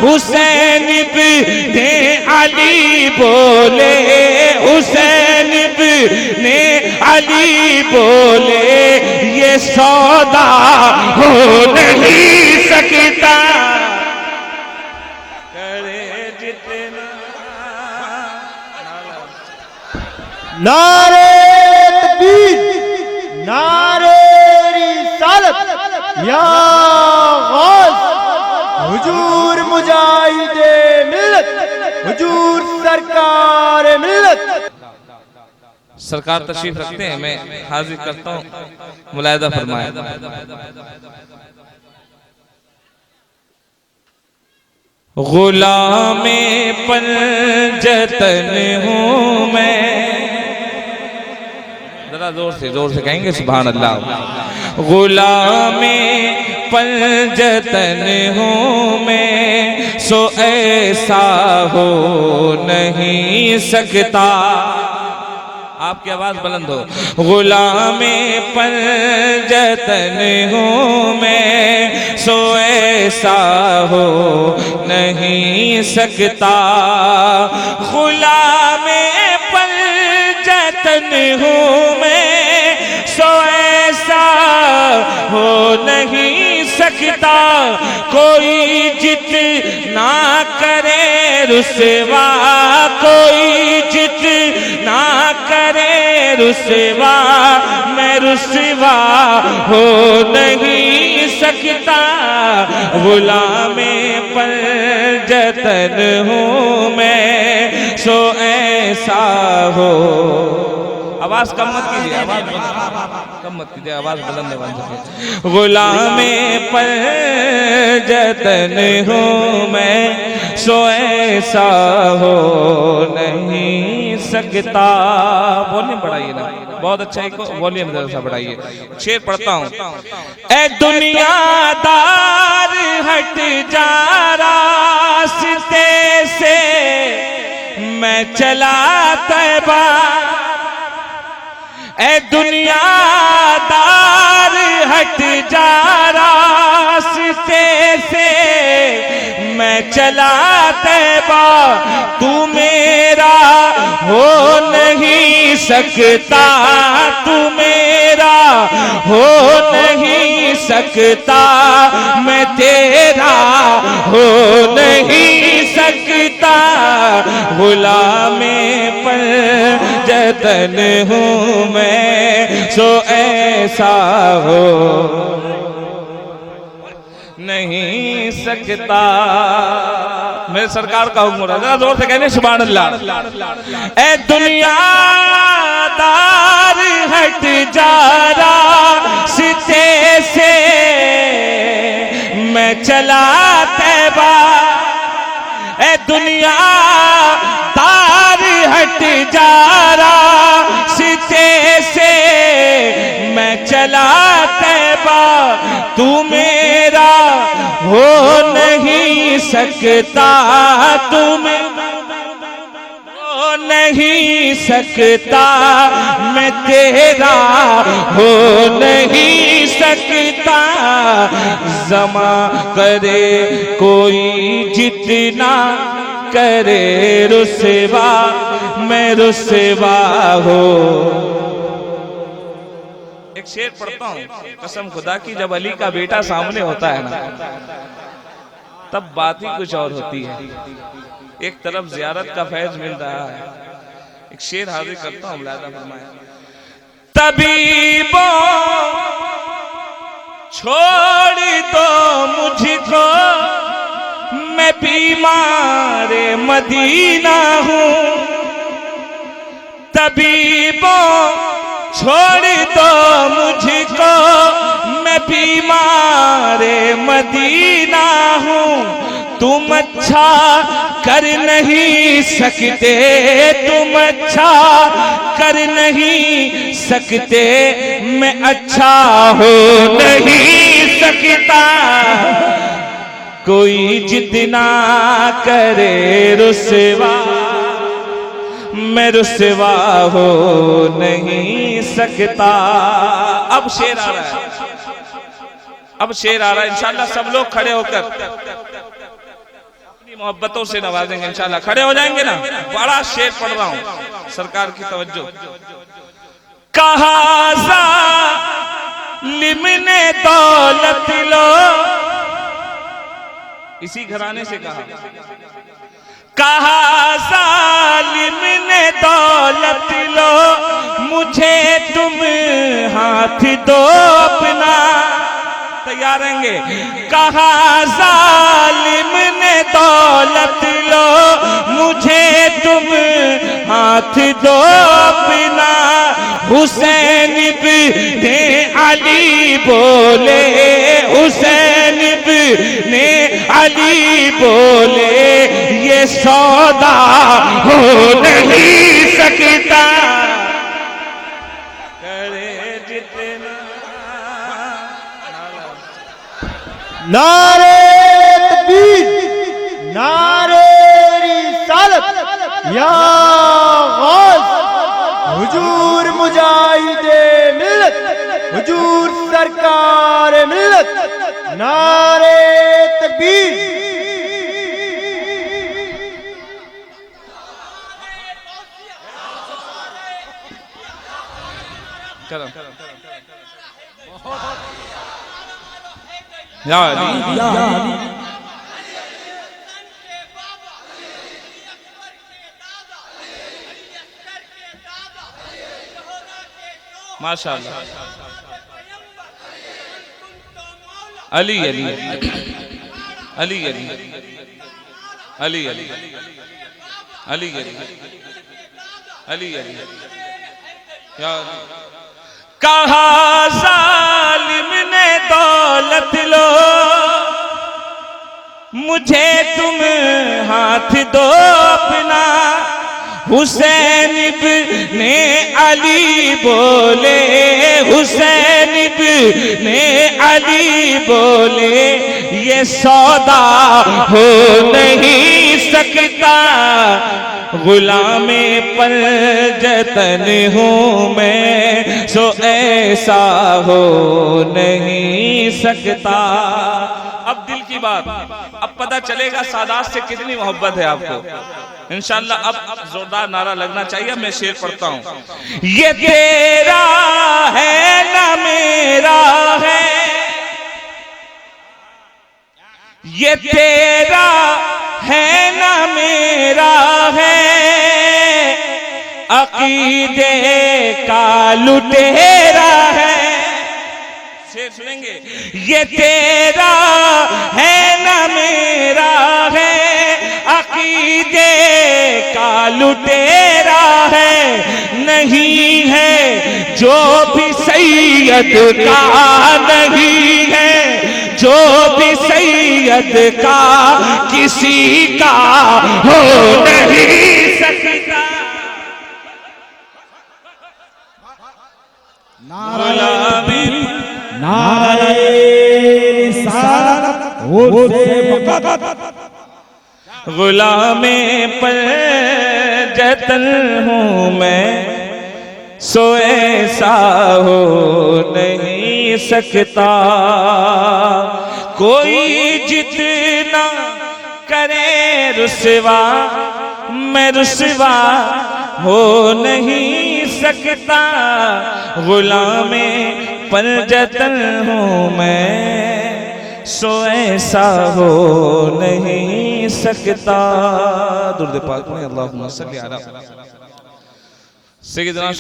हुसैन इब्ने अली बोले, हुसैन इब्ने अली बोले, ये सौदा हो नहीं सकता, करे जितना। नारे तकबीर, नारे रिसालत, या गौस हुजूर मुजाहिदे मिल्लत, हुजूर सरकार मिल्लत। सरकार तशरीफ रखते हैं, मैं हाजिर करता हूँ, मुलाहिदा फरमाएं। गुलामे पंजतन हूँ मैं, जरा जोर से कहेंगे सुभान अल्लाह। गुलामे पंजतन हूँ मैं, सो ऐसा हो नहीं सकता। आपकी आवाज बुलंद हो। गुलामे पंजतन हूँ मैं, सो ऐसा हो नहीं सकता। गुलामे पंजतन हूँ मैं, सो ऐसा हो नहीं सकता। कोई जितना करे रुसवा, कोई जितना करे रुसवा, मैं रुसवा हो नहीं सकता। गुलामे पंजतन हूँ मैं, सो ऐसा हो। आवाज कम मत कीजिए, आवाज कम मत कीजिए, आवाज बुलंद बन सके। गुलामे पंजतन हूँ मैं, सो ऐसा हो नहीं सकता। वॉल्यूम बढ़ाइए ना, बहुत अच्छा है, वॉल्यूम जरा सा बढ़ाइए। शेर पढ़ता हूँ। ए दुनियादार हट जा रास्ते से, मैं चला तैबा। ए दुनियादार हट जा रास्ते से, मैं चला तैबा। तू मेरा हो नहीं सकता, तू मेरा हो नहीं सकता। मैं तेरा हो नहीं सकता। गुलामे पंजतन हूँ मैं, सो ऐसा हो नहीं सकता। मेरे सरकार का हुक्म है, जरा जोर से कहने सुभान अल्लाह। ए दुनियादार हट जा रास्ते से, मैं चला तैबा। ए दुनियादार हट जा रास्ते से, मैं चला तैबा। तू मेरा हो नहीं सकता, तू हो नहीं सकता। मैं तेरा हो नहीं सकता। जमा करे कोई जितना करे रुसवा, मैं रुसवा हो। एक शेर पढ़ता हूँ, कसम खुदा की, जब अली का बेटा सामने होता है ना, तब बात ही कुछ और होती है। एक तरफ जियारत का फैज मिल रहा है। एक शेर हाजिर करता हूँ, मुलाहिदा फरमाएं। तबीबों छोड़ दो मुझको, मैं बीमार मदीना हूँ। तबीबों छोड़ दो मुझको, मैं बीमार मदीना हूँ। तुम अच्छा कर नहीं सकते, तुम अच्छा कर नहीं सकते। मैं अच्छा हो नहीं सकता। कोई जितना करे रुसवा, मैं रुसवा हो नहीं सकता। अब शेर आ रहा है, अब शेर आ रहा है। इंशाअल्लाह सब लोग खड़े होकर मोहब्बतों से नवाजेंगे इंशाल्लाह। खड़े हो जाएंगे ना, बड़ा शेर पढ़ रहा हूं, सरकार की तवज्जो। कहा जालिम ने दौलत लो, इसी घराने से कहा जालिम ने दौलत लो, मुझे तुम हाथ दो अपना। तैयार रहेंगे। कहा जालिम ने दौलत लो, मुझे तुम हाथ दो अपना। हुसैन इब्ने अली बोले, हुसैन इब्ने अली बोले, ये सौदा हो नहीं सकता। करे जितना नारे तकबीर, नारे रिसालत, या गौस हुजूर मुजाहिदे मिल्लत, हुजूर सरकार मिल्लत। नारे तकबीर। करो या अली, माशाअल्लाह। अली अली अली अली अली अली अली अली अली अली या कहा जालिम ने दौलत लो, मुझे तुम हाथ दो अपना। हुसैन इब्ने अली बोले, हुसैन इब्ने अली बोले, ये सौदा हो नहीं सकता। गुलामे पर जतन हूँ मैं, सो ऐसा हो नहीं सकता। अब दिल की बात, अब पता चलेगा सादात से कितनी मोहब्बत है आपको इंशाअल्लाह। अब जोरदार नारा लगना चाहिए। मैं शेर पढ़ता हूँ। ये तेरा है ना मेरा है, ये तेरा है ना मेरा है, अकीदे का लुटेरा है। शेर सुनेंगे। ये तेरा है ना मेरा है, अकीदे का लुटेरा है। नहीं है जो भी सैयद का, नहीं है जो भी सैयद का, किसी का हो नहीं सकता। नारे नारे रिसालत, गुलामे पर जतन हूँ मैं, सो ऐसा हो नहीं सकता। कोई जितना करे रुसवा, मैं रुसवा हो नहीं सकता। गुलामे पर जतन हूँ मैं, सो ऐसा हो नहीं सकता। दुरूद पाक में अल्लाहुम्मा सल्ली अला सय्यिदना